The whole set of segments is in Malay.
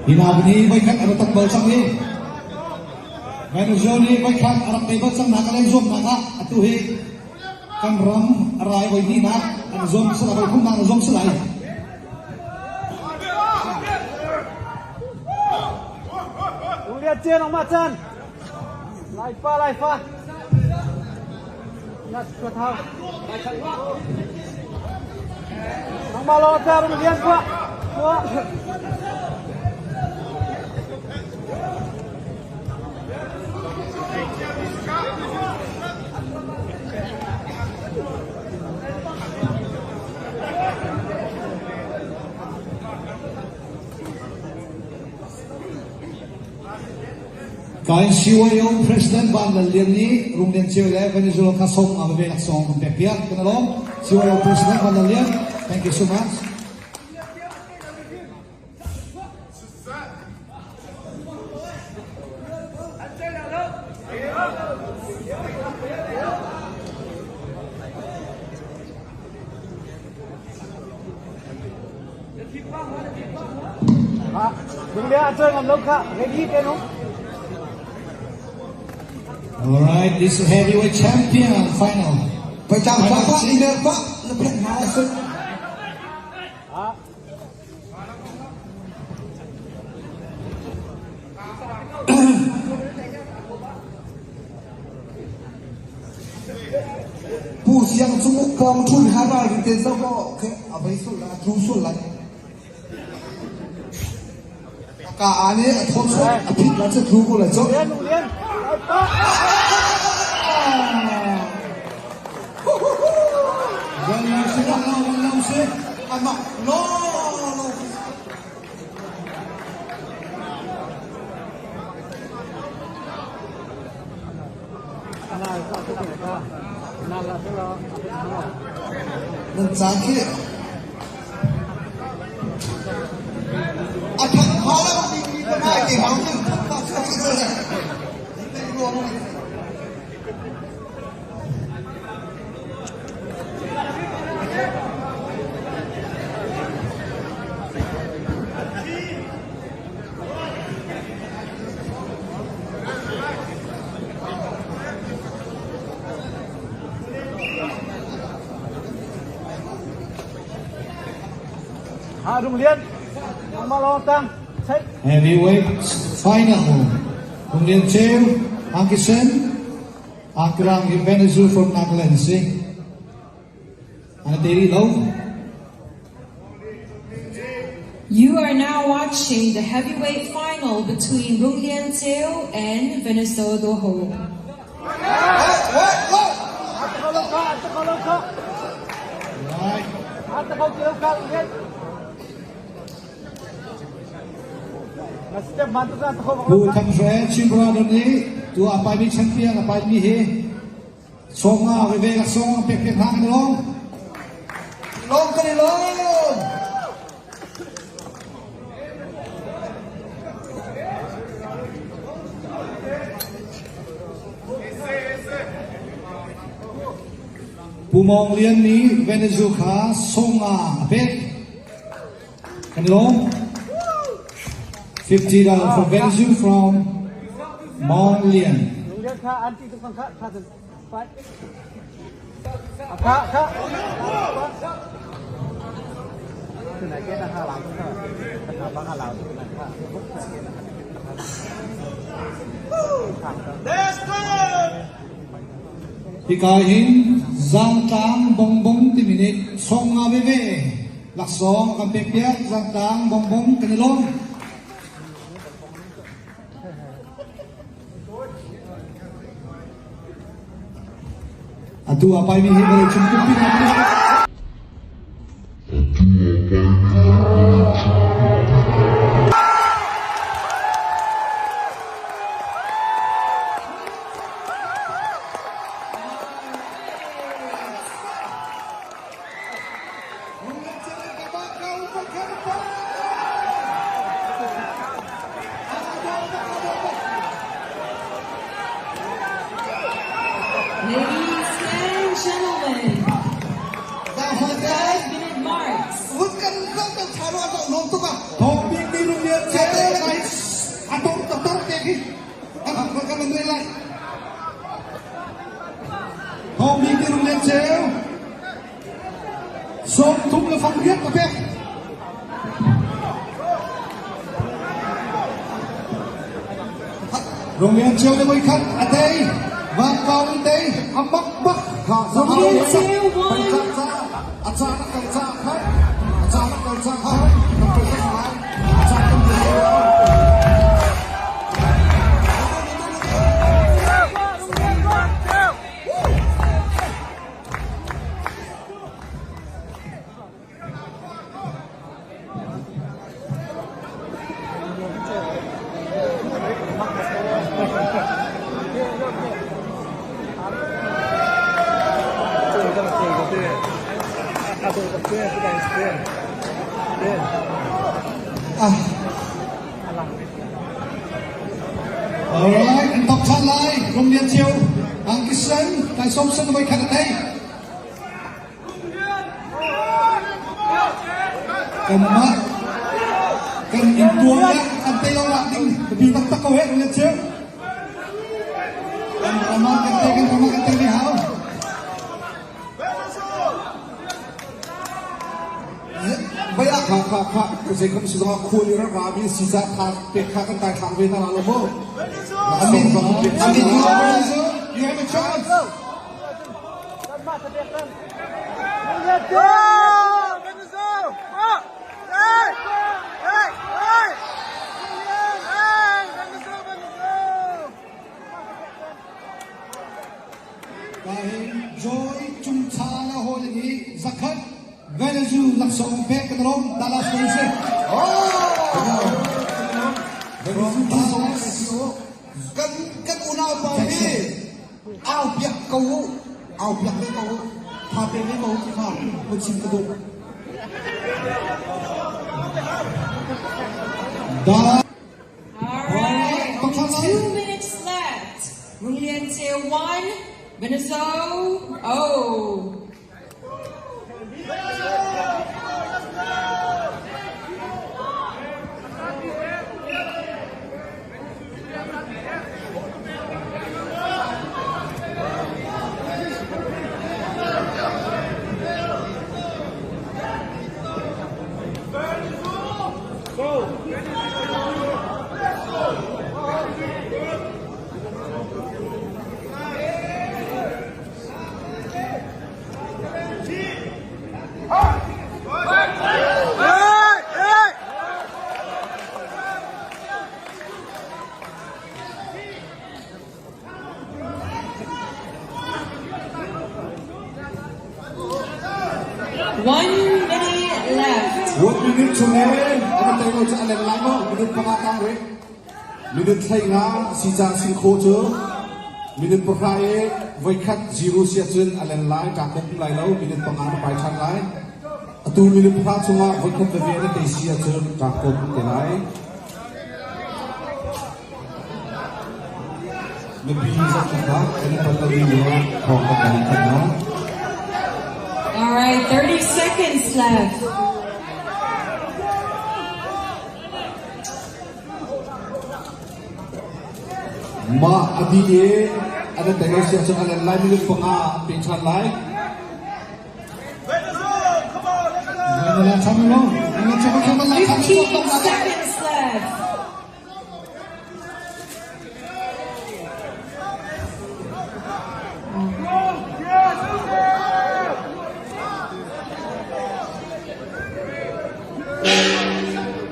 Hinabni bay kan ada takbal sang ni. VENÜZO ni bay kan arab table sang Naga lai zoom Naga atu he kan ram arai bay ni na an zoom sala bay khum na zoom sala. Lihat chen ông Macan. Lại pha. Nhặt chuột hao. Ông ba lo ra rồi liên qua. Kain CYO President Ban Lian ni RUNG LIAN CEU le VENÜZO kasong ang bebek song pepiat kenalong CYO President Ban Lian. Thank you so much. Đừng để ăn chơi ngầm lâu cả, cái gì cái nó. Alright, this is heavyweight champion final. Phải chào Pak đi lên Pak, lebih masuk. Bu siang cunguk kong chun hara di desa ko ke abai sulah jusul lagi. Kakak ni thon suat apik lah cakap ko lah cok. Liên. Jangan sudah langsung. Amak, no. Mencakit. Apa malam ini lagi malam tak sudah. RUNG LIAN, ông ba lo tăng. Heavyweight final. RUNG LIAN CEU, Angkisen, Angkrang VENÜZO from Naga lai CEU. Ana teri low. You are now watching the heavyweight final between RUNG LIAN CEU and VENÜZO DAWHUO. Right. Who comes red, brother ni, tu apa ni champion, apa ni he. Songa, bebek song, pek hang long. Long kali long. Pumong lian ni VENÜZO kha songa pek. Kan long. $50 for VENÜZO from Mong Lian. Lian kha anti tu kan kha tu. Kha. Tu nak kita kha lang tu. Kha ba kha lang tu nak kha. Let's go. Pikahin Zathang bongbong timinit songa bebe. Laksong kampekpiat Zathang bongbong kanilong. Atu apa ini boleh cumpupi Ladies and gentlemen, 5-minute marks. Bukan kau tak taruh atau nonton ah. Topik di RUNG LIAN CEU. โรงเรียนเชียวในมวยคัดอาเตยวางกองอาเตยอัมบักบักขาดสมอง Rung Lian CEU เป็น won. การจ้าอาจารย์นักการจ้าให้อาจารย์นักการจ้าให้มันเป็นยังไงอาจารย์ต้องดูแล Alright, anh tập sát lại, Rung Lian CEU, ang kisan, kay Somson na may kanatay. Kama, kan intuang ya, antay lang natin, nabitang takaw Rung Lian CEU. Kan ramang kantay ni Hao. Baya kasi kung sa mga kuli na rabi si Zathang pekakan tayo kangwe na lalo mo. Amin, you have a chance. Dahil Joy Chumtala ho lagi Zathang VENÜZO langsung back ke dalam Dallas Malaysia. Kan unaw pa ni. Aw biak kau tapi ni mau kita musim kedua. Dallas. Alright, only 2 minutes left. Rung Lian CEU 1, VENÜZO 0. One minute left. 1 minute sembilan. Apa tahu macam ada lain mo? Minit pangakang re. Minit thay nga si Jang Sing Ko je. Minit perkaya vaikat 0 siajen alen lain kakok lai lau minit pangang pai chan lai. Atu minit perkaya cuma vaikat beviana kay siajen kakok kelai. Lebih kita ini perlu dia kau kembalikan. Alright, 30 seconds left. Ma adi ada tengok siapa ada lain minit penga penchan lain. Jangan sama lo, jangan sama-sama lah. 15 seconds left.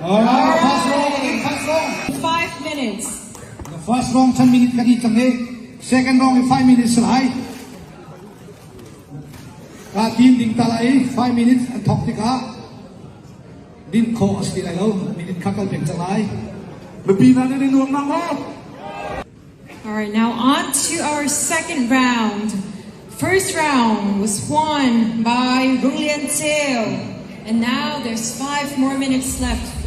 Alright, fast round. 5 minutes. The first round 10 minutes kadi change. Second round 5 minutes lai. Team ding talai 5 minutes and talk tika. Din ko asti lai lo, minute kakal bek changai. Berbina ni nuang nang ho. Alright, now on to our second round. First round was won by Rung Lian CEU. And now there's 5 more minutes left.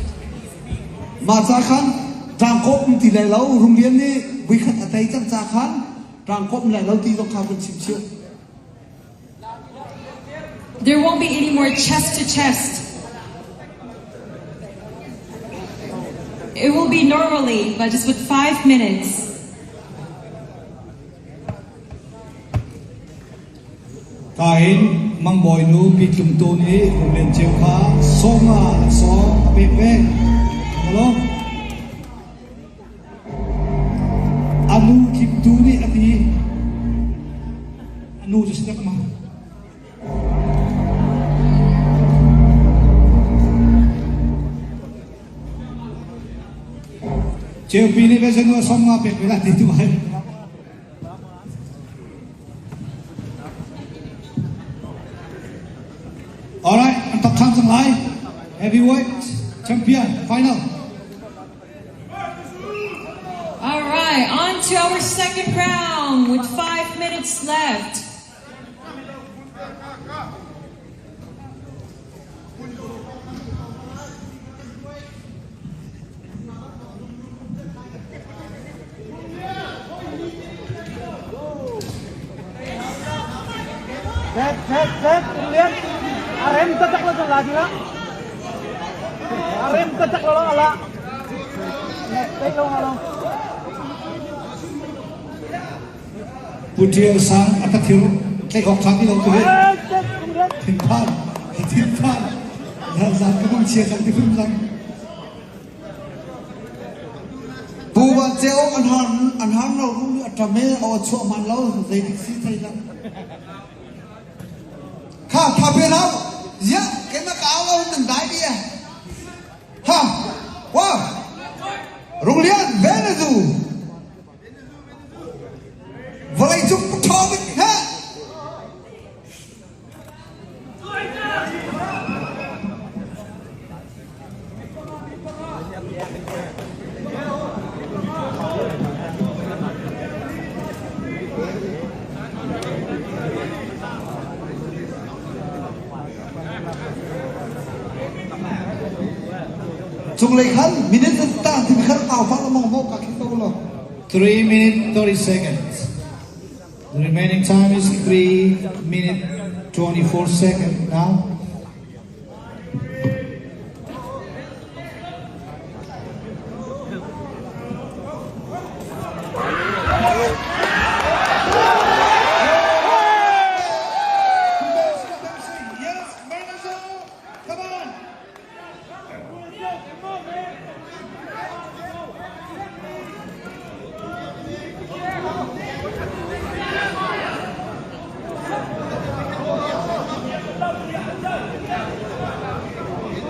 Masakan Rangkop ti lai lau Rung Lian ni wikat atai chan sakan Rangkop lai lau ti dok kabun sim sim. There won't be any more chest to chest. It will be normally, but just with 5 minutes. Kain mang boy nu pitum tu ni Rung Lian CEU kha songa so pek pek. Hello. chiều pi này bây giờ nó xong mà việc là thì tụi mày alright anh tập tham sang lại heavyweight champion final. All right, on to our second round with 5 minutes left. Set, kemudian arem tetap lo lagi lah. Arem tetap lo ala. Next lo ngalo. Putir sang akan tiru take off kami lalu tu timpan dan sang kemung cia sang tiru sang buat jauh anhan lo rung atame awat suam man lo jadi si saya kah tapi lo ya kena kawal tendai dia ha wah Rung Lian VENÜZO Vậy chúng cho mình hết. Chúng lấy khăn, minute ta thì khăn ảo phát là mong vô cả cái đâu rồi. 3 minutes 30 seconds. The remaining time is 3 minutes 24 seconds now.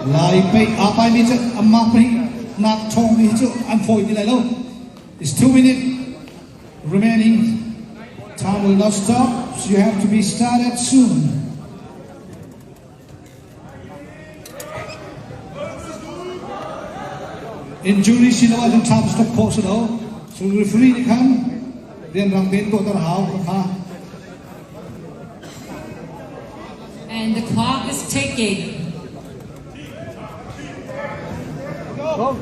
Lại bây apa ini cak amak ni nak chong ni cak anfoy ni lai lo. It's 2 minutes remaining. Time will not stop, so you have to be started soon. Injury sinawa yung time stop po sa daw. So referee ni kan, then rang din to tarhaw ka. And the clock is ticking. Go.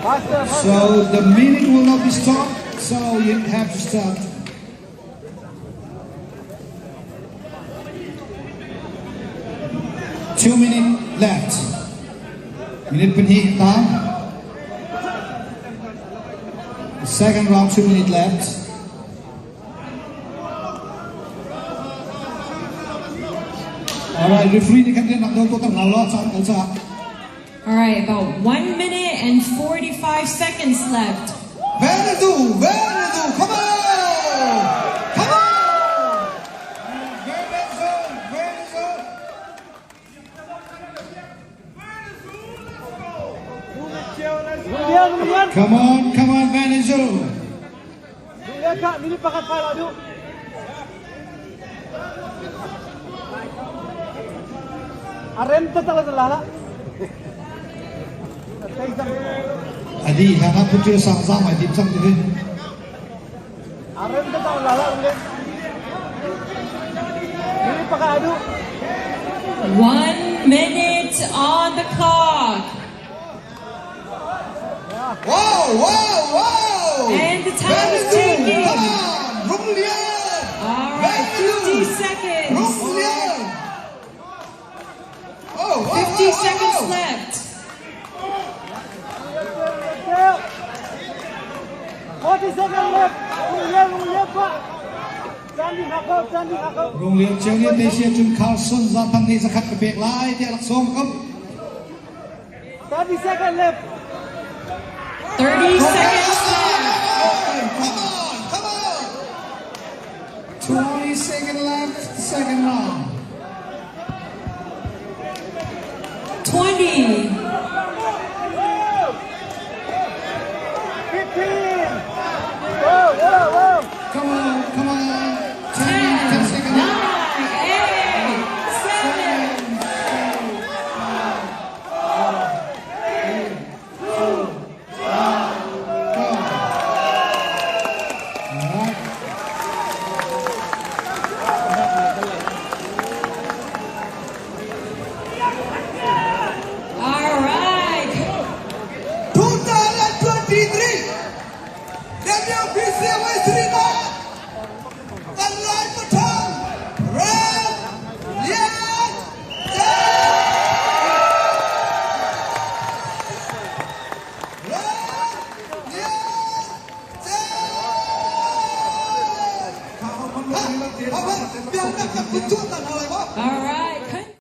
Faster. So the minute will not be stopped, so you have to start. Two minutes left. Minute penhi time. The second round, 2 minutes left. Alright, referee ni kan dia nak daw total lalat sa. All right, about 1 minute and 45 seconds left. VENÜZO, come on! Come on! Kemudian. Come on, VENÜZO. Lihat kak, ini pakat pala dulu. Arem tetap lah. Adi, hana putir sang mai dim sang tu. Arem tetap lah. Ini pakai adu. 1 minute on the clock. Wow! And the time is ticking. Come on! Rung Lian! All right, 50 seconds. Rung Lian! 50 seconds left. 40 seconds left. Rung Lian pak. Jangan hakau. Rung Lian Ceu ni Malaysia Chun Carlson Zathang ni zakat kebek lai dia langsung kom. 30 seconds left. 30 seconds